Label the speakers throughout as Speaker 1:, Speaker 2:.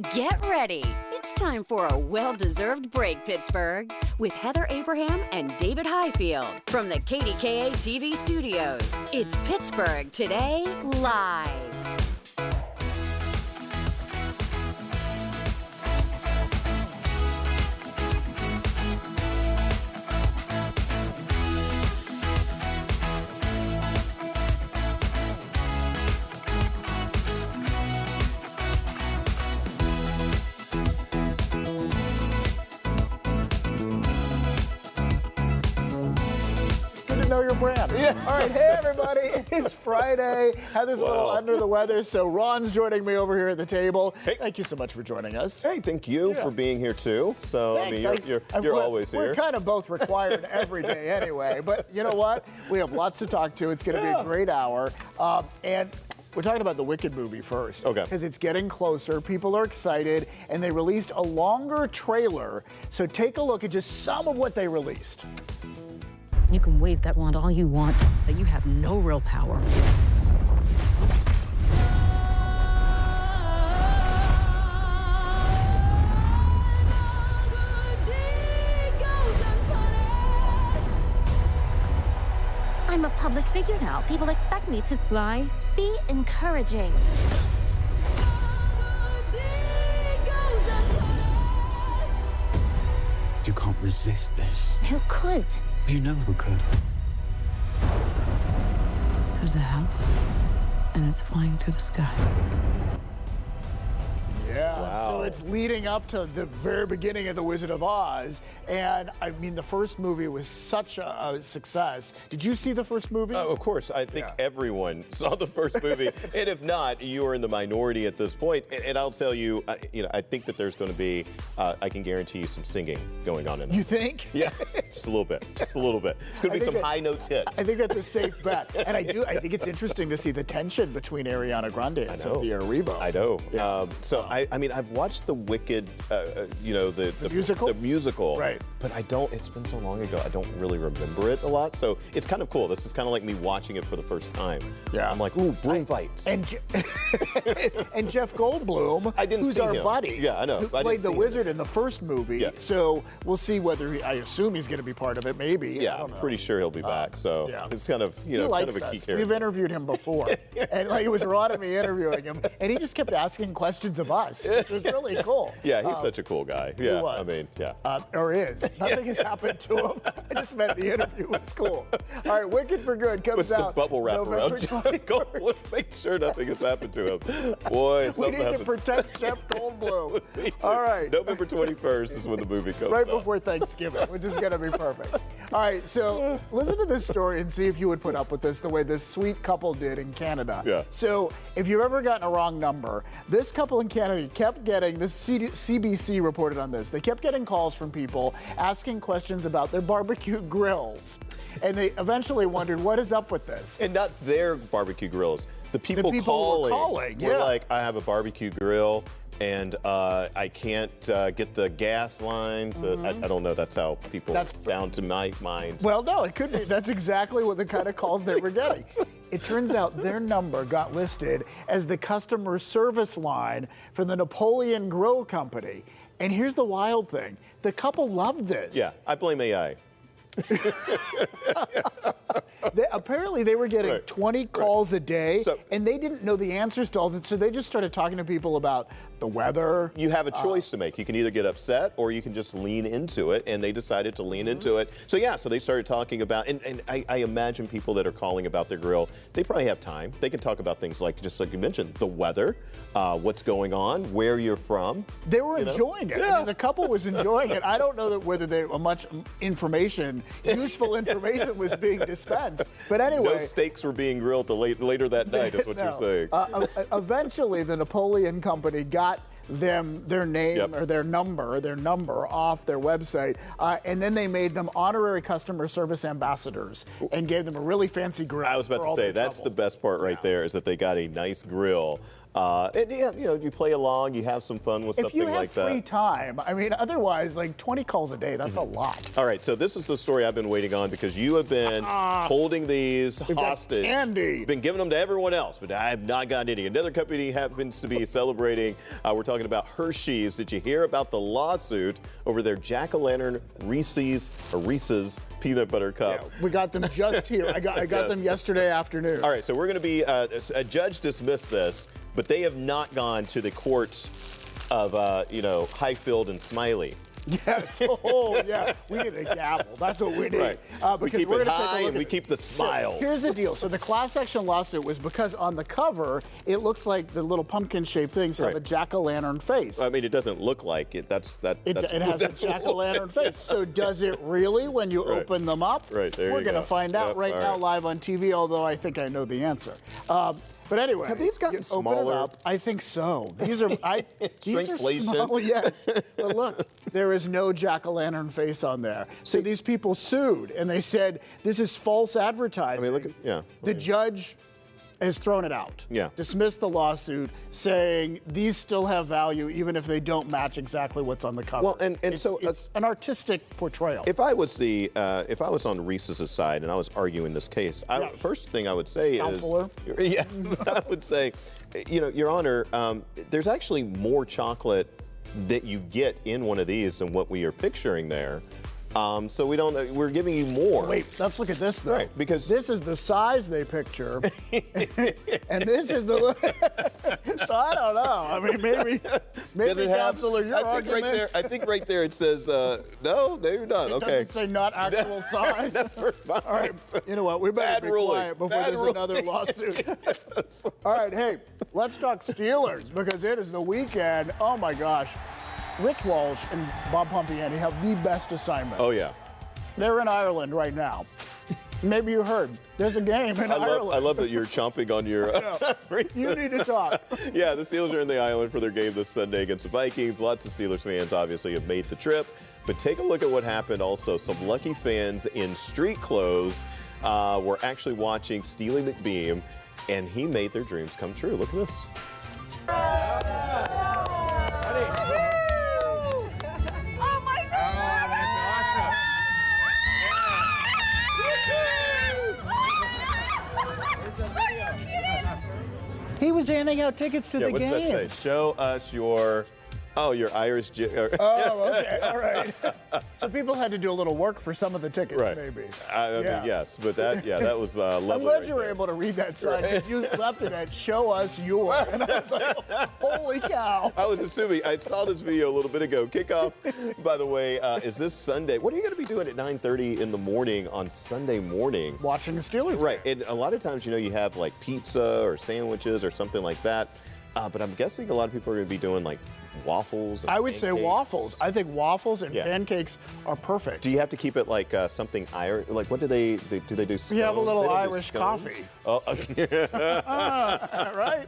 Speaker 1: Get ready. It's time for a well-deserved break, Pittsburgh, with Heather Abraham and David Highfield from the KDKA TV studios. It's Pittsburgh Today Live.
Speaker 2: Know your brand. Yeah. All right, hey everybody, it is Friday. Heather's a little under the weather, so Ron's joining me over here at the table. Hey. Thank you so much for joining us.
Speaker 3: Hey, thank you for being here too. So,
Speaker 2: Thanks.
Speaker 3: I mean, you're always here.
Speaker 2: We're kind of both required every day anyway, but you know what? We have lots to talk to. It's going to be a great hour. And we're talking about the Wicked movie first.
Speaker 3: Okay.
Speaker 2: Because it's getting closer. People are excited, and they released a longer trailer. So take a look at just some of what they released.
Speaker 4: You can wave that wand all you want, but you have no real power.
Speaker 5: I'm a public figure now. People expect me to lie. Be encouraging.
Speaker 6: You can't resist this.
Speaker 5: Who could?
Speaker 6: You know who could.
Speaker 4: There's a house, and it's flying through the sky.
Speaker 2: Yeah,
Speaker 3: wow.
Speaker 2: So it's leading up to the very beginning of The Wizard of Oz. And I mean, the first movie was such a success. Did you see the first movie?
Speaker 3: Of course. I think everyone saw the first movie. And if not, you are in the minority at this point. And I'll tell you, I think that there's going to be, I can guarantee you some singing going on in there.
Speaker 2: You think?
Speaker 3: Yeah, just a little bit. Just a little bit. It's going to be some high notes hits.
Speaker 2: I think that's a safe bet. And I think it's interesting to see the tension between Ariana Grande and Cynthia Erivo.
Speaker 3: I know.
Speaker 2: Yeah.
Speaker 3: I mean, I've watched the Wicked, the
Speaker 2: musical?
Speaker 3: The musical.
Speaker 2: Right.
Speaker 3: But it's been so long ago, I don't really remember it a lot. So it's kind of cool. This is kind of like me watching it for the first time.
Speaker 2: Yeah.
Speaker 3: I'm like, ooh, broom fights.
Speaker 2: And and Jeff Goldblum, who's our buddy.
Speaker 3: Yeah, I know.
Speaker 2: Who played the wizard in the first movie.
Speaker 3: Yes.
Speaker 2: So we'll see whether I assume he's going to be part of it, maybe.
Speaker 3: Yeah, I'm pretty sure he'll be back. So it's kind of, kind of a key character.
Speaker 2: We've interviewed him before. And it was Ron and me interviewing him. And he just kept asking questions of us, which was really cool.
Speaker 3: Yeah, he's such a cool guy. Yeah,
Speaker 2: he was.
Speaker 3: I mean, yeah.
Speaker 2: Or is. Nothing has happened to him. I just meant the interview was cool. All right, Wicked for Good comes
Speaker 3: With
Speaker 2: out
Speaker 3: some bubble wrap
Speaker 2: November
Speaker 3: around Jeff Goldblum. Let's make sure nothing has happened to him. Boy,
Speaker 2: we need to protect Jeff Goldblum. All right.
Speaker 3: November 21st is when the movie comes out.
Speaker 2: Right before Thanksgiving, which is going to be perfect. All right, so listen to this story and see if you would put up with this the way this sweet couple did in Canada.
Speaker 3: Yeah.
Speaker 2: So if you've ever gotten a wrong number, this couple in Canada kept getting, this CBC reported on this, they kept getting calls from people asking questions about their barbecue grills. And they eventually wondered, what is up with this?
Speaker 3: And not their barbecue grills. The people
Speaker 2: were calling,
Speaker 3: were like, I have a barbecue grill, and I can't get the gas line to, I don't know, that's how people sound to my mind.
Speaker 2: Well, no, it could be. That's exactly what the kind of calls they were getting. It turns out their number got listed as the customer service line for the Napoleon Grill Company. And here's the wild thing. The couple loved this.
Speaker 3: Yeah, I blame AI.
Speaker 2: Apparently they were getting 20 calls a day, and they didn't know the answers to all that, so they just started talking to people about the weather.
Speaker 3: You have a choice to make. You can either get upset or you can just lean into it, and they decided to lean into it. So so they started talking about, and I imagine people that are calling about their grill, they probably have time. They can talk about things like, just like you mentioned, the weather, what's going on, where you're from.
Speaker 2: They were enjoying it. I mean, the couple was enjoying it. I don't know whether much information, useful information was being dispensed. But anyway.
Speaker 3: No steaks were being grilled later that night, is what you're saying.
Speaker 2: Eventually, the Napoleon Company got them their name or their number off their website, and then they made them honorary customer service ambassadors and gave them a really fancy grill.
Speaker 3: I was about to say, that's the best part right there, is that they got a nice grill And yeah, you play along, you have some fun with something like that.
Speaker 2: If you have free time, I mean, otherwise, like 20 calls a day, that's a lot.
Speaker 3: All right, so this is the story I've been waiting on because you have been holding these hostage.
Speaker 2: Andy.
Speaker 3: You've been giving them to everyone else, but I have not gotten any. Another company happens to be celebrating. We're talking about Hershey's. Did you hear about the lawsuit over their jack-o'-lantern Reese's peanut butter cup?
Speaker 2: Yeah, we got them just here. I got them yesterday afternoon.
Speaker 3: All right, so we're going to be, a judge dismissed this, but they have not gone to the courts of, Highfield and Smiley.
Speaker 2: Yes. Oh, yeah. We need a gavel. That's what we need.
Speaker 3: Right.
Speaker 2: Because
Speaker 3: we keep
Speaker 2: we're
Speaker 3: it
Speaker 2: gonna take a
Speaker 3: high
Speaker 2: look
Speaker 3: and
Speaker 2: at
Speaker 3: we keep the smile.
Speaker 2: So here's the deal. So the class action lawsuit was because on the cover, it looks like the little pumpkin-shaped things have a jack-o'-lantern face.
Speaker 3: I mean, it doesn't look like it.
Speaker 2: It has a jack-o'-lantern face. So does it really when you open them up?
Speaker 3: Right, there
Speaker 2: We're
Speaker 3: you
Speaker 2: going to
Speaker 3: go.
Speaker 2: find out
Speaker 3: Yep,
Speaker 2: now live on TV, although I think I know the answer. But anyway,
Speaker 3: Have these gotten
Speaker 2: you
Speaker 3: smaller?
Speaker 2: Open it up. I think so. These are these are
Speaker 3: Shrinkflation.
Speaker 2: small, yes. But look, there is no jack-o'-lantern face on there. So these people sued, and they said this is false advertising.
Speaker 3: I mean, look at, yeah.
Speaker 2: The judge has thrown it out.
Speaker 3: Yeah.
Speaker 2: Dismissed the lawsuit, saying these still have value even if they don't match exactly what's on the cover.
Speaker 3: Well, and
Speaker 2: it's an artistic portrayal.
Speaker 3: If I was if I was on Reese's side and I was arguing this case, first thing I would say
Speaker 2: Counselor.
Speaker 3: is, yes, I would say, Your Honor, there's actually more chocolate that you get in one of these than what we are picturing there. So we're giving you more.
Speaker 2: Wait, let's look at this though.
Speaker 3: Right, because
Speaker 2: this is the size they picture, and this is the. So I don't know. I mean, maybe, Counselor, your argument.
Speaker 3: I think right there it says no. They're done. Okay.
Speaker 2: Doesn't say not actual size.
Speaker 3: Never mind.
Speaker 2: All right. You know what? We better
Speaker 3: Bad
Speaker 2: be
Speaker 3: ruling.
Speaker 2: quiet before
Speaker 3: Bad
Speaker 2: there's
Speaker 3: ruling.
Speaker 2: another lawsuit. All right. Hey, let's talk Steelers because it is the weekend. Oh my gosh. Rich Walsh and Bob Pompiani have the best assignment.
Speaker 3: Oh yeah.
Speaker 2: They're in Ireland right now. Maybe you heard. There's a game in Ireland.
Speaker 3: I love that you're chomping on your.
Speaker 2: You need to talk.
Speaker 3: Yeah, the Steelers are in the island for their game this Sunday against the Vikings. Lots of Steelers fans obviously have made the trip. But take a look at what happened also. Some lucky fans in street clothes were actually watching Steely McBeam, and he made their dreams come true. Look at this.
Speaker 2: He was handing out tickets to the
Speaker 3: What does
Speaker 2: game.
Speaker 3: that say? Show us your Irish.
Speaker 2: Oh, okay, all right. So people had to do a little work for some of the tickets,
Speaker 3: Right.
Speaker 2: maybe.
Speaker 3: I mean, yes, but that was lovely.
Speaker 2: I'm glad
Speaker 3: right
Speaker 2: you were
Speaker 3: there.
Speaker 2: able to read that sign because you left it at "Show us your," and I was like, "Holy cow!"
Speaker 3: I was assuming. I saw this video a little bit ago. Kickoff, by the way, is this Sunday. What are you going to be doing at 9:30 in the morning on Sunday morning?
Speaker 2: Watching the Steelers.
Speaker 3: Right,
Speaker 2: game.
Speaker 3: and a lot of times, you have like pizza or sandwiches or something like that. But I'm guessing a lot of people are going to be doing like waffles. And
Speaker 2: I would say
Speaker 3: pancakes.
Speaker 2: waffles. I think waffles and
Speaker 3: Yeah.
Speaker 2: pancakes are perfect.
Speaker 3: Do you have to keep it like something Irish? Like, what do they do? Do they do? Scones?
Speaker 2: You have a little
Speaker 3: They don't do
Speaker 2: Irish
Speaker 3: scones?
Speaker 2: coffee.
Speaker 3: Oh,
Speaker 2: Right?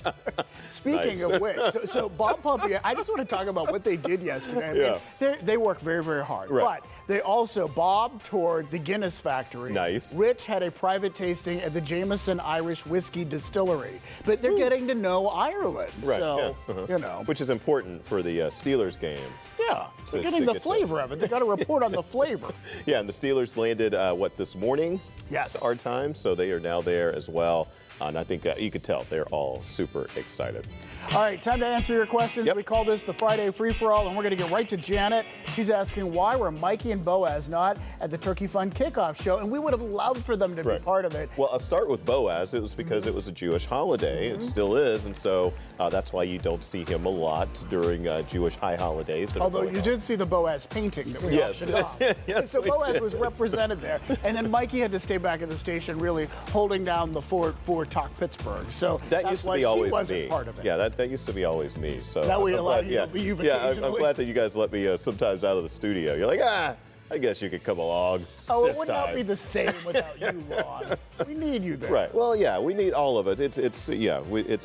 Speaker 2: Speaking
Speaker 3: Nice.
Speaker 2: of which, so Bob Pompiani, I just want to talk about what they did yesterday. I mean, they work very, very hard.
Speaker 3: Right.
Speaker 2: But they also, Bob toured the Guinness factory.
Speaker 3: Nice.
Speaker 2: Rich had a private tasting at the Jameson Irish Whiskey Distillery. But they're getting to know Ireland.
Speaker 3: Right,
Speaker 2: So,
Speaker 3: yeah, which is important for the Steelers game.
Speaker 2: Yeah,
Speaker 3: So
Speaker 2: they're getting
Speaker 3: to
Speaker 2: the
Speaker 3: get
Speaker 2: flavor of it. They got to report on the flavor.
Speaker 3: Yeah, and the Steelers landed, this morning?
Speaker 2: Yes.
Speaker 3: Our time, so they are now there as well. And I think you could tell they're all super excited.
Speaker 2: All right, time to answer your questions.
Speaker 3: Yep.
Speaker 2: We call this the Friday Free-for-All, and we're going to get right to Janet. She's asking, why were Mikey and Boaz not at the Turkey Fun Kickoff show? And we would have loved for them to be part of it.
Speaker 3: Well, I'll start with Boaz. It was because it was a Jewish holiday. It still is, and so that's why you don't see him a lot during Jewish high holidays.
Speaker 2: Although you did see the Boaz painting that we auctioned off.
Speaker 3: Yes,
Speaker 2: so
Speaker 3: we
Speaker 2: Boaz
Speaker 3: did.
Speaker 2: was represented there. And then Mikey had to stay back at the station really holding down the fort for Talk Pittsburgh. So
Speaker 3: That
Speaker 2: that's
Speaker 3: used to
Speaker 2: why
Speaker 3: be
Speaker 2: she
Speaker 3: always
Speaker 2: wasn't
Speaker 3: me.
Speaker 2: part of it.
Speaker 3: Yeah, that used to be always me. So
Speaker 2: That we
Speaker 3: I'm
Speaker 2: allow
Speaker 3: glad-
Speaker 2: you to leave
Speaker 3: Yeah, I'm
Speaker 2: occasionally.
Speaker 3: glad that you guys let me sometimes out of the studio. You're like, I guess you could come along.
Speaker 2: Oh, it
Speaker 3: this
Speaker 2: would
Speaker 3: time.
Speaker 2: not be the same without you, Ron. We need you there.
Speaker 3: Right. Well, yeah, we need all of it. It's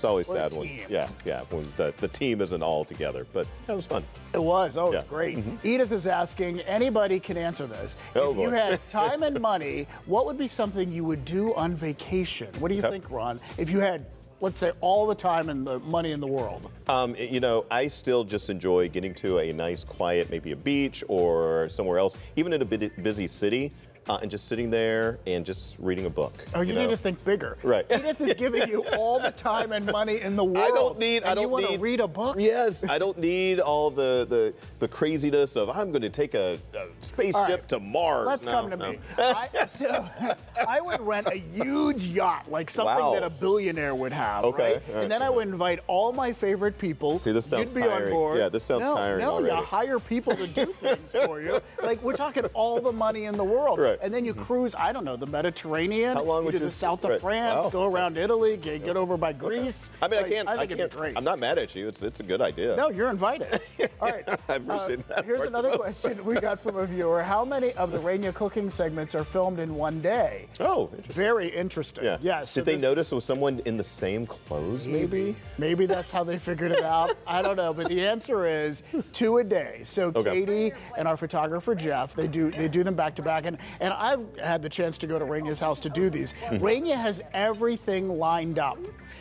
Speaker 3: always
Speaker 2: We're a
Speaker 3: sad when
Speaker 2: team.
Speaker 3: when the team isn't all together. But that was fun.
Speaker 2: It was. Oh,
Speaker 3: Yeah.
Speaker 2: it's great. Edith is asking, anybody can answer this.
Speaker 3: Oh,
Speaker 2: if you
Speaker 3: boy.
Speaker 2: had time and money, what would be something you would do on vacation? What do you think, Ron? If you had let's say, all the time and the money in the world?
Speaker 3: You know, I still just enjoy getting to a nice, quiet, maybe a beach or somewhere else, even in a busy city. And just sitting there and just reading a book.
Speaker 2: Oh, you need to think bigger.
Speaker 3: Right.
Speaker 2: Edith is giving you all the time and money in the world.
Speaker 3: I don't need.
Speaker 2: You want to read a book?
Speaker 3: Yes, I don't need all the craziness of I'm going to take a spaceship to Mars.
Speaker 2: Let's come to me. I would rent a huge yacht, like something that a billionaire would have.
Speaker 3: Okay.
Speaker 2: Right? And then I would invite all my favorite people.
Speaker 3: See, this sounds
Speaker 2: You'd be
Speaker 3: tiring.
Speaker 2: on board.
Speaker 3: Yeah, this sounds tiring already.
Speaker 2: No, you hire people to do things for you. Like, we're talking all the money in the world.
Speaker 3: Right.
Speaker 2: And then you cruise, I don't know, the Mediterranean.
Speaker 3: How long
Speaker 2: you
Speaker 3: would
Speaker 2: do
Speaker 3: you
Speaker 2: the south of France,
Speaker 3: Wow.
Speaker 2: go around Italy, get over by Greece.
Speaker 3: I mean,
Speaker 2: Like, I think it'd be great.
Speaker 3: I'm not mad at you. It's a good idea.
Speaker 2: No, you're invited. All right.
Speaker 3: I appreciate that.
Speaker 2: Here's
Speaker 3: part.
Speaker 2: another question we got from a viewer. How many of the Rainier cooking segments are filmed in one day?
Speaker 3: Oh, interesting.
Speaker 2: Very interesting.
Speaker 3: Yeah.
Speaker 2: Yes.
Speaker 3: Did they notice with someone in the same clothes, maybe?
Speaker 2: Maybe that's how they figured it out. I don't know, but the answer is 2 a day. So Katie and our photographer Jeff, they do them back to back, and I've had the chance to go to Rainia's house to do these. Rainia has everything lined up.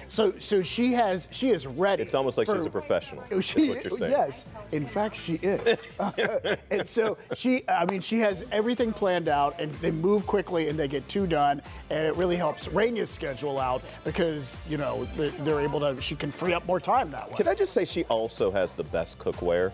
Speaker 2: So she is ready.
Speaker 3: It's almost like she's a professional. That's what you're saying.
Speaker 2: Yes, in fact, she is. And so she has everything planned out, and they move quickly, and they get 2 done, and it really helps Rainia's schedule out because they're able to. She can free up more time that way.
Speaker 3: Can I just say she also has the best cookware?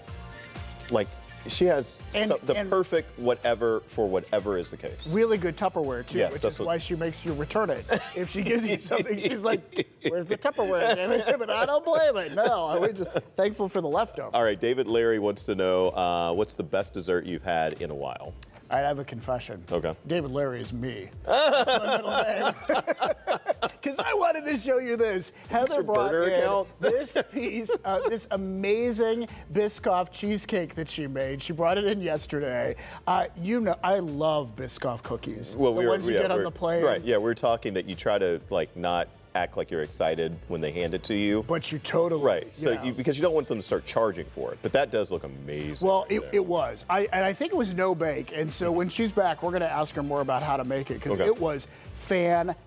Speaker 3: Like, she has the perfect whatever for whatever is the case.
Speaker 2: Really good Tupperware, too,
Speaker 3: Yes,
Speaker 2: which is why she makes you return it. If she gives you something, she's like, where's the Tupperware? But I don't blame it. No, we're just thankful for the leftover.
Speaker 3: All right, David Larry wants to know what's the best dessert you've had in a while?
Speaker 2: All right, I have a confession.
Speaker 3: Okay.
Speaker 2: David Larry is me. That's my middle name. Because I wanted to show you this. Heather brought in this piece, this amazing Biscoff cheesecake that she made. She brought it in yesterday. You know, I love Biscoff cookies.
Speaker 3: Well,
Speaker 2: the ones you get on the plane.
Speaker 3: Right, yeah, we're talking that you try to, like, not act like you're excited when they hand it to you.
Speaker 2: But you totally.
Speaker 3: Right, so because you don't want them to start charging for it. But that does look amazing.
Speaker 2: Well, it was. And I think it was no bake. And so when she's back, we're going to ask her more about how to make it because it was fantastic.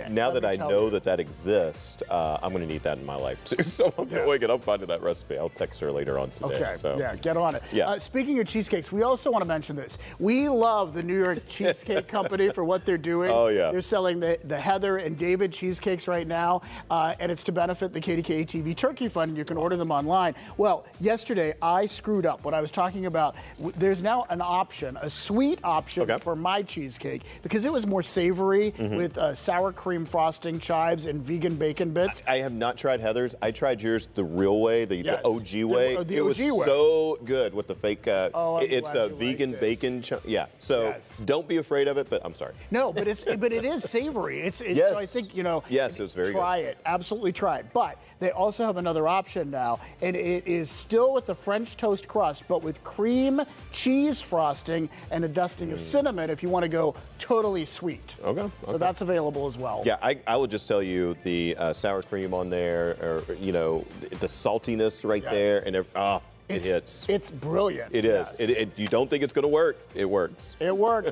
Speaker 3: Now that I know that exists, I'm going to need that in my life too. So I'm going to find that recipe. I'll text her later on today.
Speaker 2: Okay,
Speaker 3: so.
Speaker 2: yeah, get on it.
Speaker 3: Yeah.
Speaker 2: Speaking of cheesecakes, we also want to mention this. We love the New York Cheesecake Company for what they're doing.
Speaker 3: Oh, yeah.
Speaker 2: They're selling the Heather and David cheesecakes right now, and it's to benefit the KDKA TV Turkey Fund, and you can order them online. Well, yesterday I screwed up. What I was talking about, there's now an option, a sweet option for my cheesecake, because it was more savory with sour cream frosting, chives, and vegan bacon bits.
Speaker 3: I have not tried Heather's. I tried yours the real way, the OG way.
Speaker 2: The
Speaker 3: it
Speaker 2: OG
Speaker 3: was
Speaker 2: way.
Speaker 3: So good with the fake. It's a
Speaker 2: glad you
Speaker 3: vegan
Speaker 2: liked it.
Speaker 3: bacon. Yeah. So don't be afraid of it. But I'm sorry.
Speaker 2: No, but it is savory. It's
Speaker 3: yes.
Speaker 2: So I think
Speaker 3: Yes, it was very
Speaker 2: try
Speaker 3: good.
Speaker 2: it. Absolutely try it. But they also have another option now, and it is still with the French toast crust, but with cream cheese frosting and a dusting of cinnamon. If you want to go totally sweet.
Speaker 3: Okay.
Speaker 2: So that's available as well.
Speaker 3: Yeah, I will just tell you the sour cream on there, or the saltiness right there, and it hits.
Speaker 2: It's brilliant.
Speaker 3: It is.
Speaker 2: Yes.
Speaker 3: You don't think it's going to work? It works.
Speaker 2: It works.